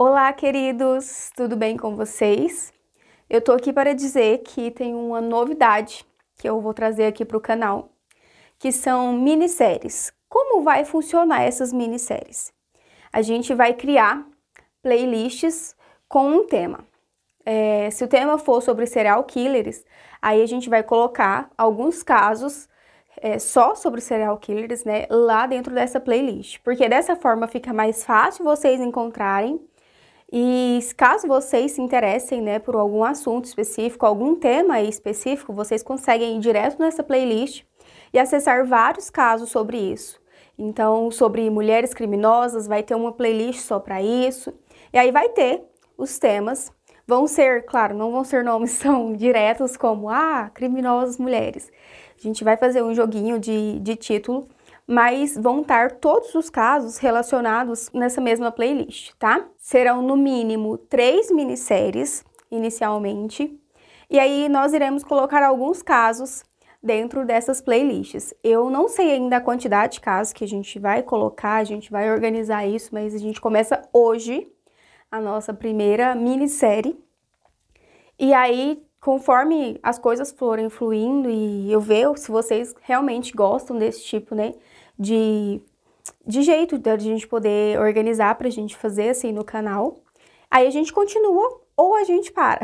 Olá, queridos! Tudo bem com vocês? Eu tô aqui para dizer que tem uma novidade que eu vou trazer aqui para o canal, que são minisséries. Como vai funcionar essas minisséries? A gente vai criar playlists com um tema. Se o tema for sobre serial killers, aí a gente vai colocar alguns casos só sobre serial killers, né, lá dentro dessa playlist. Porque dessa forma fica mais fácil vocês encontrarem. E caso vocês se interessem, né, por algum assunto específico, algum tema específico, vocês conseguem ir direto nessa playlist e acessar vários casos sobre isso. Então, sobre mulheres criminosas, vai ter uma playlist só para isso. E aí vai ter os temas. Vão ser, claro, não vão ser nomes tão diretos como, criminosas mulheres. A gente vai fazer um joguinho de título, mas vão estar todos os casos relacionados nessa mesma playlist, tá? Serão no mínimo 3 minisséries, inicialmente, e aí nós iremos colocar alguns casos dentro dessas playlists. Eu não sei ainda a quantidade de casos que a gente vai colocar, a gente vai organizar isso, mas a gente começa hoje a nossa primeira minissérie, e aí conforme as coisas forem fluindo e eu ver se vocês realmente gostam desse tipo, né, de jeito da gente poder organizar pra gente fazer assim no canal, aí a gente continua ou a gente para,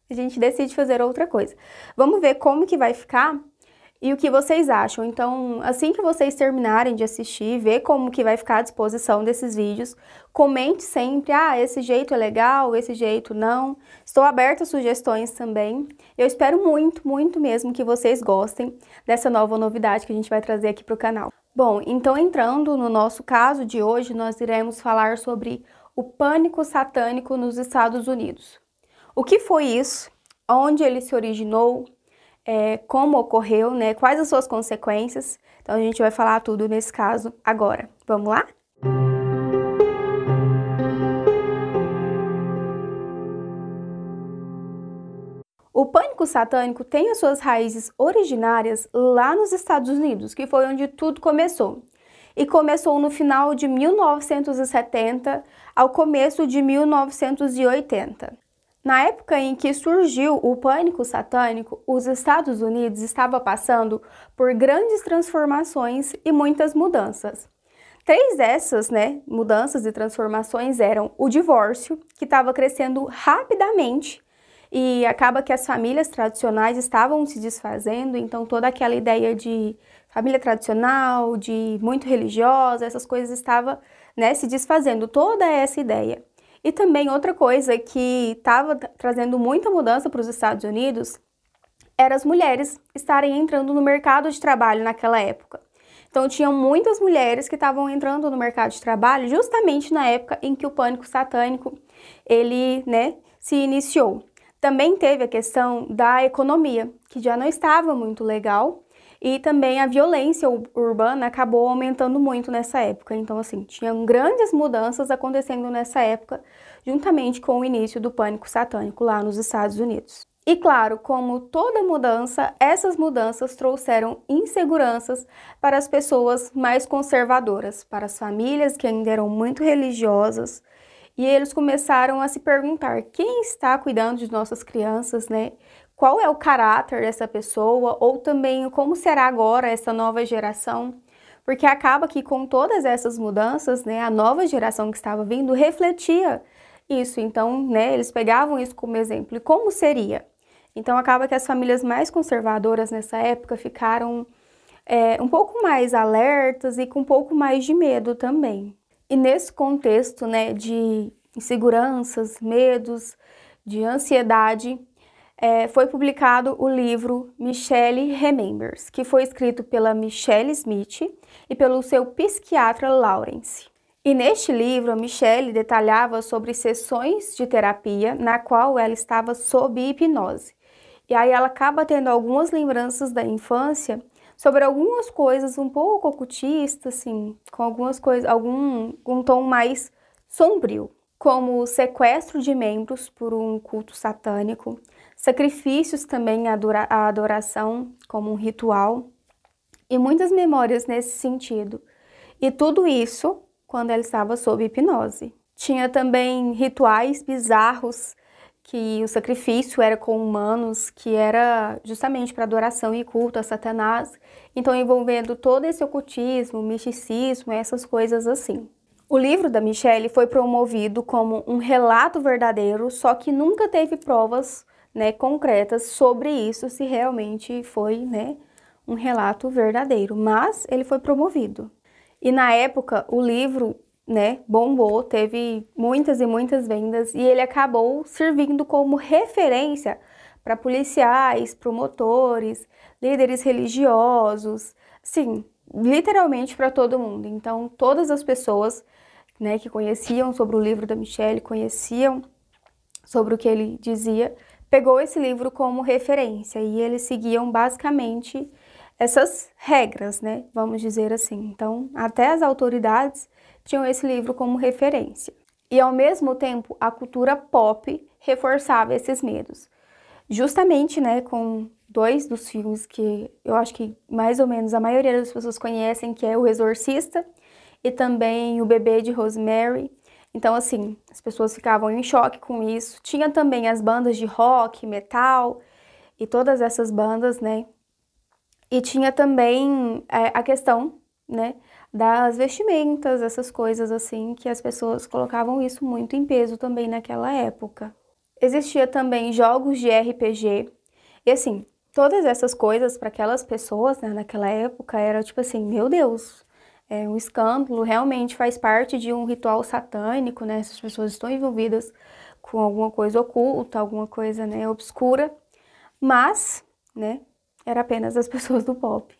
a gente decide fazer outra coisa. Vamos ver como que vai ficar e o que vocês acham. Então, assim que vocês terminarem de assistir, ver como que vai ficar à disposição desses vídeos, comente sempre, esse jeito é legal, esse jeito não. Estou aberta a sugestões também. Eu espero muito, muito mesmo que vocês gostem dessa nova novidade que a gente vai trazer aqui para o canal. Bom, então entrando no nosso caso de hoje, nós iremos falar sobre o pânico satânico nos Estados Unidos. O que foi isso? Onde ele se originou? Como ocorreu, né? Quais as suas consequências? Então a gente vai falar tudo nesse caso agora. Vamos lá? O pânico satânico tem as suas raízes originárias lá nos Estados Unidos, que foi onde tudo começou. E começou no final de 1970 ao começo de 1980. Na época em que surgiu o pânico satânico, os Estados Unidos estavam passando por grandes transformações e muitas mudanças. 3 dessas, mudanças e transformações eram o divórcio, que estava crescendo rapidamente, e acaba que as famílias tradicionais estavam se desfazendo, então toda aquela ideia de família tradicional, de muito religiosa, essas coisas estavam, se desfazendo, toda essa ideia. E também outra coisa que estava trazendo muita mudança para os Estados Unidos era as mulheres estarem entrando no mercado de trabalho naquela época. Então tinham muitas mulheres que estavam entrando no mercado de trabalho justamente na época em que o pânico satânico ele, se iniciou. Também teve a questão da economia, que já não estava muito legal, e também a violência urbana acabou aumentando muito nessa época. Então, assim, tinham grandes mudanças acontecendo nessa época, juntamente com o início do pânico satânico lá nos Estados Unidos. E claro, como toda mudança, essas mudanças trouxeram inseguranças para as pessoas mais conservadoras, para as famílias que ainda eram muito religiosas, e eles começaram a se perguntar quem está cuidando de nossas crianças, Qual é o caráter dessa pessoa, ou também como será agora essa nova geração? Porque acaba que com todas essas mudanças, a nova geração que estava vindo refletia isso. Então, eles pegavam isso como exemplo. E como seria? Então, acaba que as famílias mais conservadoras nessa época ficaram um pouco mais alertas e com um pouco mais de medo também. E nesse contexto, de inseguranças, medos, de ansiedade, foi publicado o livro Michelle Remembers, que foi escrito pela Michelle Smith e pelo seu psiquiatra Lawrence. E neste livro, a Michelle detalhava sobre sessões de terapia na qual ela estava sob hipnose. E aí ela acaba tendo algumas lembranças da infância sobre algumas coisas um pouco ocultistas, assim, com algumas coisas, um tom mais sombrio, como o sequestro de membros por um culto satânico, sacrifícios também à adoração como um ritual, e muitas memórias nesse sentido. E tudo isso quando ela estava sob hipnose. Tinha também rituais bizarros, que o sacrifício era com humanos, que era justamente para adoração e culto a Satanás, então envolvendo todo esse ocultismo, misticismo, essas coisas assim. O livro da Michelle foi promovido como um relato verdadeiro, só que nunca teve provas, né, concretas sobre isso, se realmente foi, né, um relato verdadeiro, mas ele foi promovido. E na época o livro, né, bombou, teve muitas e muitas vendas e ele acabou servindo como referência para policiais, promotores, líderes religiosos, sim, literalmente para todo mundo. Então todas as pessoas, né, que conheciam sobre o livro da Michelle, conheciam sobre o que ele dizia, pegou esse livro como referência e eles seguiam basicamente essas regras, né, vamos dizer assim. Então, até as autoridades tinham esse livro como referência. E ao mesmo tempo, a cultura pop reforçava esses medos. Justamente, né, com dois dos filmes que eu acho que mais ou menos a maioria das pessoas conhecem, que é O Exorcista e também O Bebê de Rosemary. Então, assim, as pessoas ficavam em choque com isso. Tinha também as bandas de rock, metal e todas essas bandas, né? E tinha também a questão, né, das vestimentas, essas coisas assim, que as pessoas colocavam isso muito em peso também naquela época. Existia também jogos de RPG, e assim, todas essas coisas para aquelas pessoas, né, naquela época, era tipo assim, meu Deus, é um escândalo, realmente faz parte de um ritual satânico, né, essas pessoas estão envolvidas com alguma coisa oculta, alguma coisa, né, obscura, mas, né, era apenas as pessoas do pop.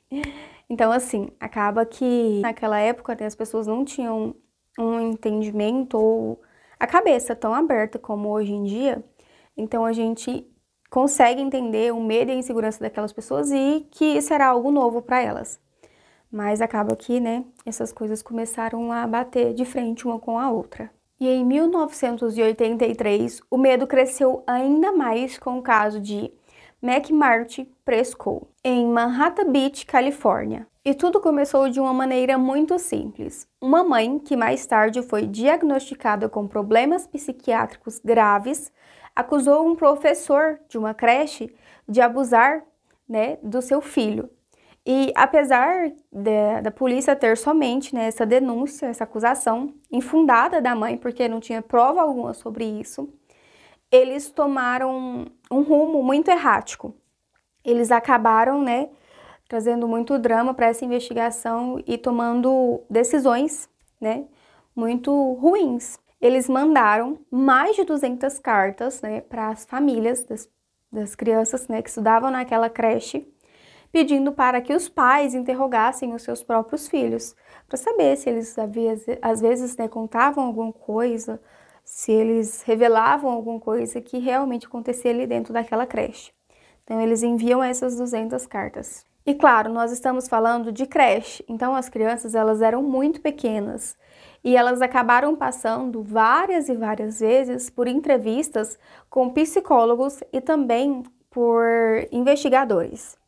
Então, assim, acaba que naquela época, né, as pessoas não tinham um entendimento ou a cabeça tão aberta como hoje em dia. Então, a gente consegue entender o medo e a insegurança daquelas pessoas e que isso era algo novo para elas. Mas acaba que, né, essas coisas começaram a bater de frente uma com a outra. E em 1983, o medo cresceu ainda mais com o caso de McMarty Preschool, em Manhattan Beach, Califórnia. E tudo começou de uma maneira muito simples. Uma mãe, que mais tarde foi diagnosticada com problemas psiquiátricos graves, acusou um professor de uma creche de abusar, né, do seu filho. E apesar da polícia ter somente, né, essa denúncia, essa acusação infundada da mãe, porque não tinha prova alguma sobre isso, eles tomaram um rumo muito errático. Eles acabaram, né, trazendo muito drama para essa investigação e tomando decisões, né, muito ruins. Eles mandaram mais de 200 cartas, né, para as famílias das crianças, né, que estudavam naquela creche, pedindo para que os pais interrogassem os seus próprios filhos, para saber se eles às vezes, né, contavam alguma coisa, se eles revelavam alguma coisa que realmente acontecia ali dentro daquela creche. Então, eles enviam essas 200 cartas. E claro, nós estamos falando de creche, então as crianças elas eram muito pequenas e elas acabaram passando várias e várias vezes por entrevistas com psicólogos e também por investigadores.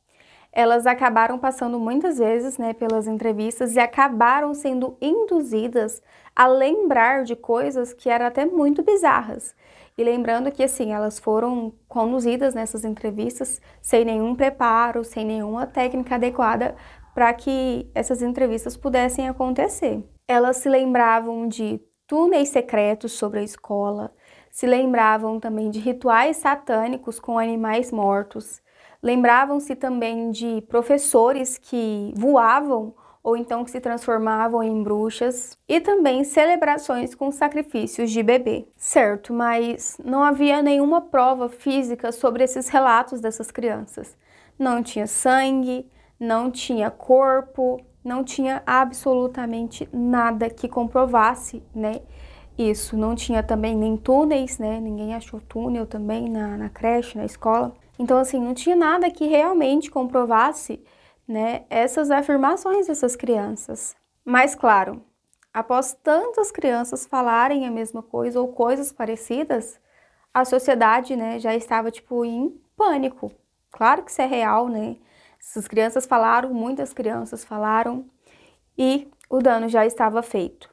Elas acabaram passando muitas vezes, né, pelas entrevistas e acabaram sendo induzidas a lembrar de coisas que eram até muito bizarras. E lembrando que, assim, elas foram conduzidas nessas entrevistas sem nenhum preparo, sem nenhuma técnica adequada para que essas entrevistas pudessem acontecer. Elas se lembravam de túneis secretos sobre a escola, se lembravam também de rituais satânicos com animais mortos, lembravam-se também de professores que voavam ou então que se transformavam em bruxas e também celebrações com sacrifícios de bebê. Certo, mas não havia nenhuma prova física sobre esses relatos dessas crianças. Não tinha sangue, não tinha corpo, não tinha absolutamente nada que comprovasse, né, isso. Não tinha também nem túneis, né, ninguém achou túnel também na creche, na escola. Então, assim, não tinha nada que realmente comprovasse, né, essas afirmações dessas crianças. Mas, claro, após tantas crianças falarem a mesma coisa ou coisas parecidas, a sociedade, né, já estava, tipo, em pânico. Claro que isso é real, né? Essas crianças falaram, muitas crianças falaram e o dano já estava feito.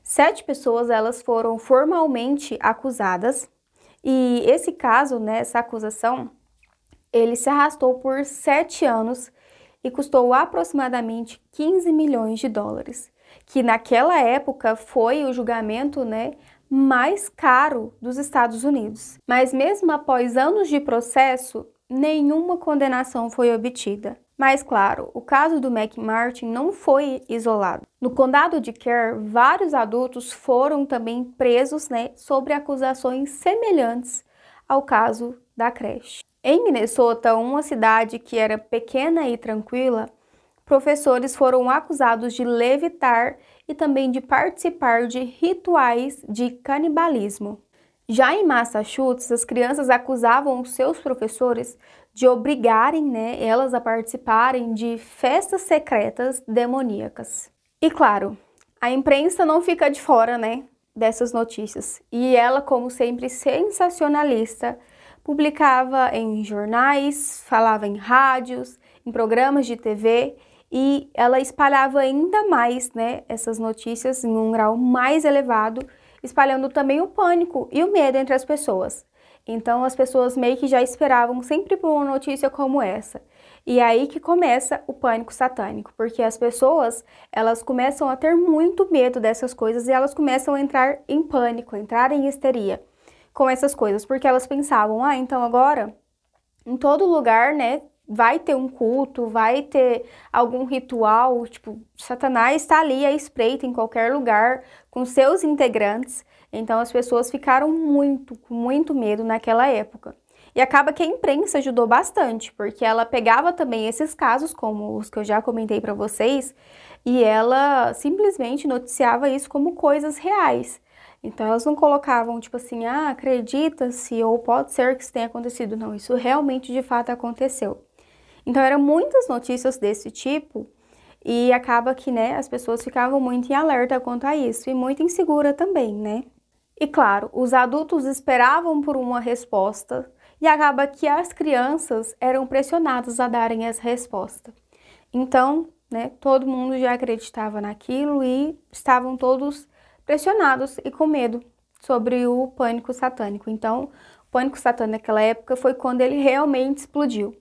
7 pessoas elas foram formalmente acusadas e esse caso, né, essa acusação, ele se arrastou por 7 anos e custou aproximadamente 15 milhões de dólares, que naquela época foi o julgamento, né, mais caro dos Estados Unidos. Mas mesmo após anos de processo, nenhuma condenação foi obtida. Mas claro, o caso do McMartin não foi isolado. No condado de Kerr, vários adultos foram também presos, né, sobre acusações semelhantes ao caso da creche. Em Minnesota, uma cidade que era pequena e tranquila, professores foram acusados de levitar e também de participar de rituais de canibalismo. Já em Massachusetts, as crianças acusavam os seus professores de obrigarem, né, elas a participarem de festas secretas demoníacas. E claro, a imprensa não fica de fora, né, dessas notícias. E ela, como sempre sensacionalista, publicava em jornais, falava em rádios, em programas de TV e ela espalhava ainda mais, né, essas notícias em um grau mais elevado, espalhando também o pânico e o medo entre as pessoas. Então as pessoas meio que já esperavam sempre por uma notícia como essa. E é aí que começa o pânico satânico, porque as pessoas, elas começam a ter muito medo dessas coisas e elas começam a entrar em pânico, a entrar em histeria com essas coisas, porque elas pensavam, então agora, em todo lugar, né, vai ter um culto, vai ter algum ritual, tipo, Satanás está ali à espreita em qualquer lugar, com seus integrantes, então as pessoas ficaram com muito medo naquela época. E acaba que a imprensa ajudou bastante, porque ela pegava também esses casos, como os que eu já comentei para vocês, e ela simplesmente noticiava isso como coisas reais. Então, elas não colocavam, tipo assim, acredita-se, ou pode ser que isso tenha acontecido. Não, isso realmente, de fato, aconteceu. Então, eram muitas notícias desse tipo, e acaba que, né, as pessoas ficavam muito em alerta quanto a isso, e muito insegura também, né? E, claro, os adultos esperavam por uma resposta, e acaba que as crianças eram pressionadas a darem essa resposta. Então, né, todo mundo já acreditava naquilo, e estavam todos pressionados e com medo sobre o pânico satânico. Então, o pânico satânico naquela época foi quando ele realmente explodiu.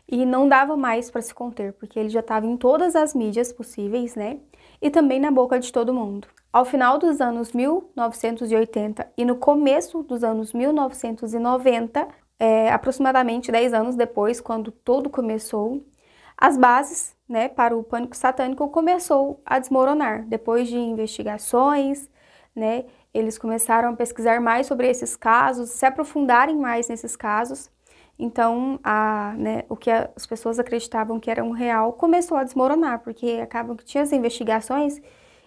E não dava mais para se conter, porque ele já estava em todas as mídias possíveis, né? E também na boca de todo mundo. Ao final dos anos 1980 e no começo dos anos 1990, aproximadamente 10 anos depois, quando tudo começou, as bases, né, para o pânico satânico começou a desmoronar. Depois de investigações, né, eles começaram a pesquisar mais sobre esses casos, se aprofundarem mais nesses casos. Então, o que as pessoas acreditavam que era um real começou a desmoronar, porque acabam que tinha as investigações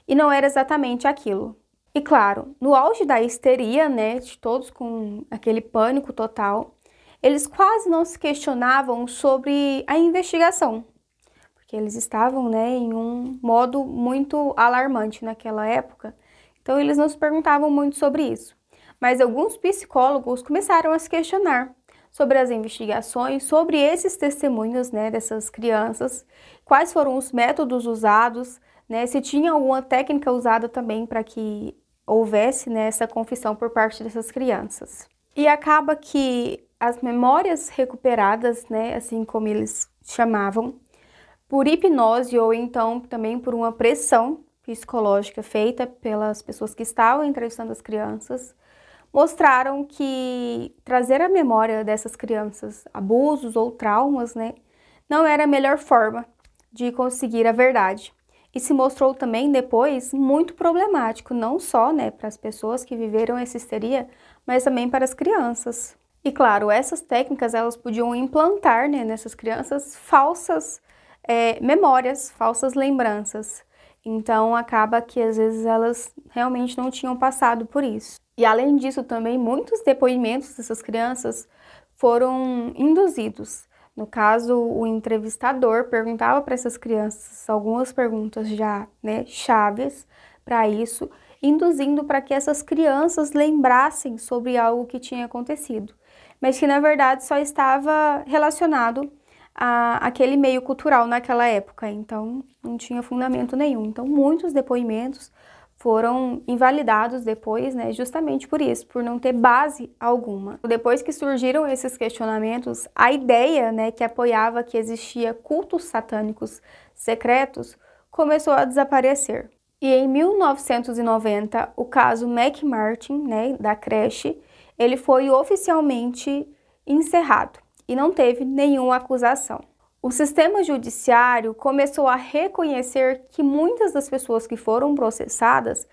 e não era exatamente aquilo. E claro, no auge da histeria, né, de todos com aquele pânico total, eles quase não se questionavam sobre a investigação, porque eles estavam, né, em um modo muito alarmante naquela época, então eles não se perguntavam muito sobre isso. Mas alguns psicólogos começaram a se questionar sobre as investigações, sobre esses testemunhos, né, dessas crianças, quais foram os métodos usados, né, se tinha alguma técnica usada também para que houvesse, né, essa confissão por parte dessas crianças. E acaba que as memórias recuperadas, né, assim como eles chamavam, por hipnose ou então também por uma pressão psicológica feita pelas pessoas que estavam entrevistando as crianças, mostraram que trazer à memória dessas crianças abusos ou traumas, né, não era a melhor forma de conseguir a verdade. E se mostrou também depois muito problemático, não só, né, para as pessoas que viveram essa histeria, mas também para as crianças. E claro, essas técnicas elas podiam implantar, né, nessas crianças falsas memórias, falsas lembranças. Então acaba que às vezes elas realmente não tinham passado por isso. E além disso também muitos depoimentos dessas crianças foram induzidos. No caso, o entrevistador perguntava para essas crianças algumas perguntas já, né, chaves para isso, induzindo para que essas crianças lembrassem sobre algo que tinha acontecido, mas que na verdade só estava relacionado àquele meio cultural naquela época, então não tinha fundamento nenhum. Então muitos depoimentos foram invalidados depois, né, justamente por isso, por não ter base alguma. Depois que surgiram esses questionamentos, a ideia, né, que apoiava que existia cultos satânicos secretos começou a desaparecer. E em 1990, o caso McMartin, né, da creche, ele foi oficialmente encerrado e não teve nenhuma acusação. O sistema judiciário começou a reconhecer que muitas das pessoas que foram processadas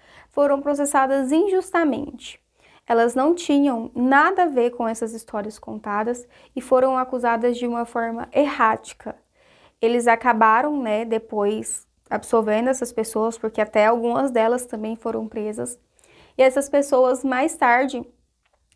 injustamente. Elas não tinham nada a ver com essas histórias contadas e foram acusadas de uma forma errática. Eles acabaram, né, depois absolvendo essas pessoas, porque até algumas delas também foram presas. E essas pessoas, mais tarde,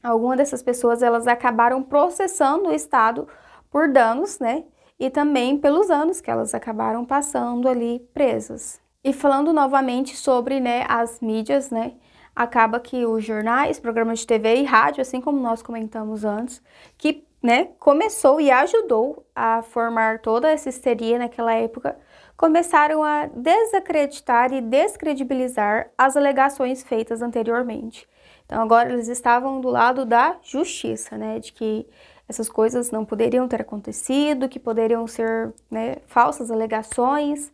algumas dessas pessoas, elas acabaram processando o Estado por danos, né? E também pelos anos que elas acabaram passando ali presas. E falando novamente sobre, né, as mídias, né? Acaba que os jornais, programas de TV e rádio, assim como nós comentamos antes, que, né, começou e ajudou a formar toda essa histeria naquela época, começaram a desacreditar e descredibilizar as alegações feitas anteriormente. Então agora eles estavam do lado da justiça, né, de que essas coisas não poderiam ter acontecido, que poderiam ser, né, falsas alegações,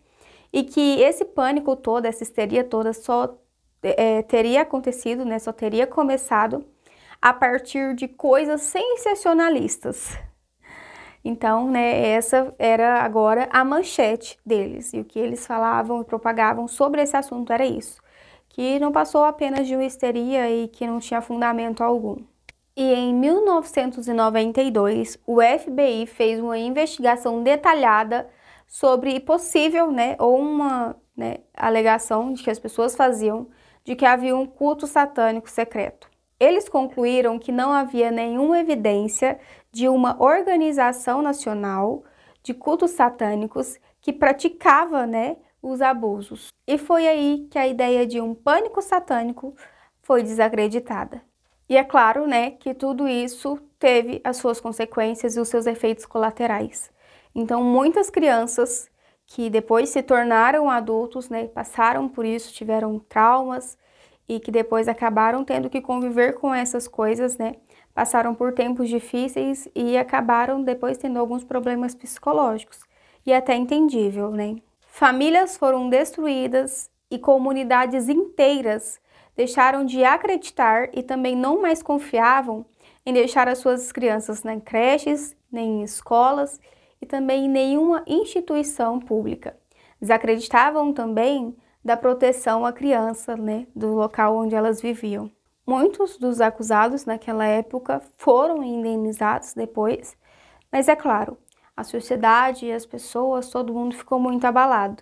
e que esse pânico todo, essa histeria toda só teria acontecido, né, só teria começado a partir de coisas sensacionalistas. Então, né, essa era agora a manchete deles, e o que eles falavam e propagavam sobre esse assunto era isso, que não passou apenas de uma histeria e que não tinha fundamento algum. E em 1992, o FBI fez uma investigação detalhada sobre possível, né, ou uma, né, alegação de que as pessoas faziam de que havia um culto satânico secreto. Eles concluíram que não havia nenhuma evidência de uma organização nacional de cultos satânicos que praticava, né, os abusos. E foi aí que a ideia de um pânico satânico foi desacreditada. E é claro, né, que tudo isso teve as suas consequências e os seus efeitos colaterais. Então, muitas crianças que depois se tornaram adultos, né, passaram por isso, tiveram traumas e que depois acabaram tendo que conviver com essas coisas, né, passaram por tempos difíceis e acabaram depois tendo alguns problemas psicológicos. E até entendível, né? Famílias foram destruídas e comunidades inteiras deixaram de acreditar e também não mais confiavam em deixar as suas crianças nem em creches, nem em escolas e também em nenhuma instituição pública. Desacreditavam também da proteção à criança, né, do local onde elas viviam. Muitos dos acusados naquela época foram indenizados depois, mas é claro, a sociedade e as pessoas, todo mundo ficou muito abalado.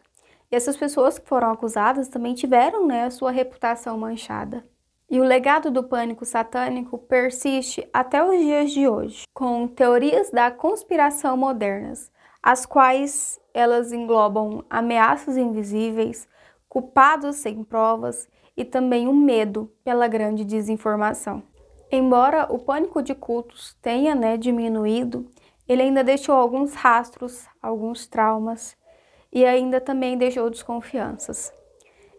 E essas pessoas que foram acusadas também tiveram, né, a sua reputação manchada. E o legado do pânico satânico persiste até os dias de hoje, com teorias da conspiração modernas, as quais elas englobam ameaças invisíveis, culpados sem provas e também o medo pela grande desinformação. Embora o pânico de cultos tenha, né, diminuído, ele ainda deixou alguns rastros, alguns traumas e ainda também deixou desconfianças.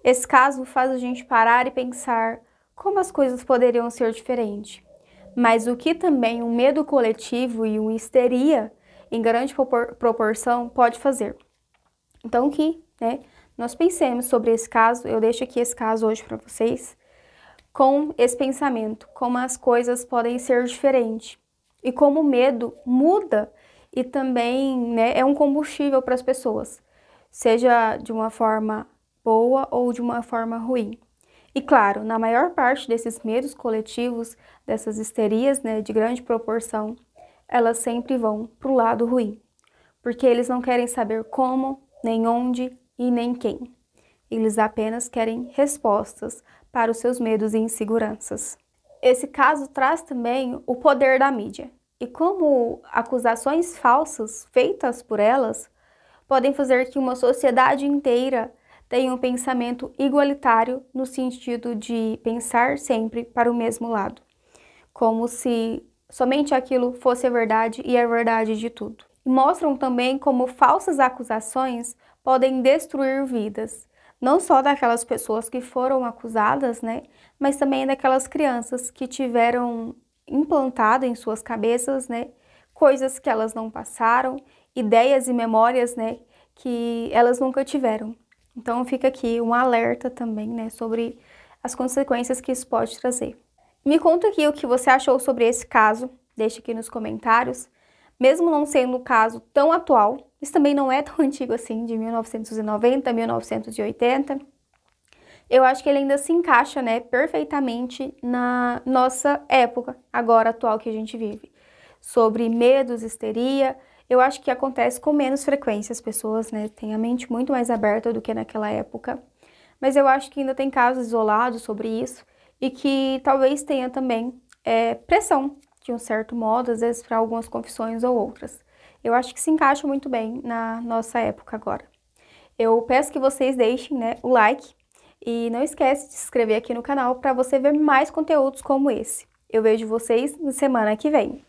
Esse caso faz a gente parar e pensar como as coisas poderiam ser diferentes, mas o que também um medo coletivo e uma histeria em grande proporção pode fazer. Então que, né, nós pensemos sobre esse caso, eu deixo aqui esse caso hoje para vocês, com esse pensamento, como as coisas podem ser diferentes e como o medo muda e também, né, é um combustível para as pessoas, seja de uma forma boa ou de uma forma ruim. E claro, na maior parte desses medos coletivos, dessas histerias, né, de grande proporção, elas sempre vão para o lado ruim, porque eles não querem saber como, nem onde e nem quem. Eles apenas querem respostas para os seus medos e inseguranças. Esse caso traz também o poder da mídia e como acusações falsas feitas por elas podem fazer que uma sociedade inteira tenha um pensamento igualitário no sentido de pensar sempre para o mesmo lado, como se somente aquilo fosse a verdade e a verdade de tudo. Mostram também como falsas acusações podem destruir vidas, não só daquelas pessoas que foram acusadas, né, mas também daquelas crianças que tiveram implantado em suas cabeças, né, coisas que elas não passaram, ideias e memórias, né, que elas nunca tiveram. Então fica aqui um alerta também, né, sobre as consequências que isso pode trazer. Me conta aqui o que você achou sobre esse caso, deixa aqui nos comentários. Mesmo não sendo um caso tão atual, isso também não é tão antigo assim, de 1990, 1980, eu acho que ele ainda se encaixa, né, perfeitamente na nossa época, agora atual que a gente vive. Sobre medos, histeria, eu acho que acontece com menos frequência, as pessoas, né, têm a mente muito mais aberta do que naquela época. Mas eu acho que ainda tem casos isolados sobre isso e que talvez tenha também pressão, de um certo modo, às vezes para algumas confissões ou outras. Eu acho que se encaixa muito bem na nossa época agora. Eu peço que vocês deixem, né, o like e não esquece de se inscrever aqui no canal para você ver mais conteúdos como esse. Eu vejo vocês na semana que vem.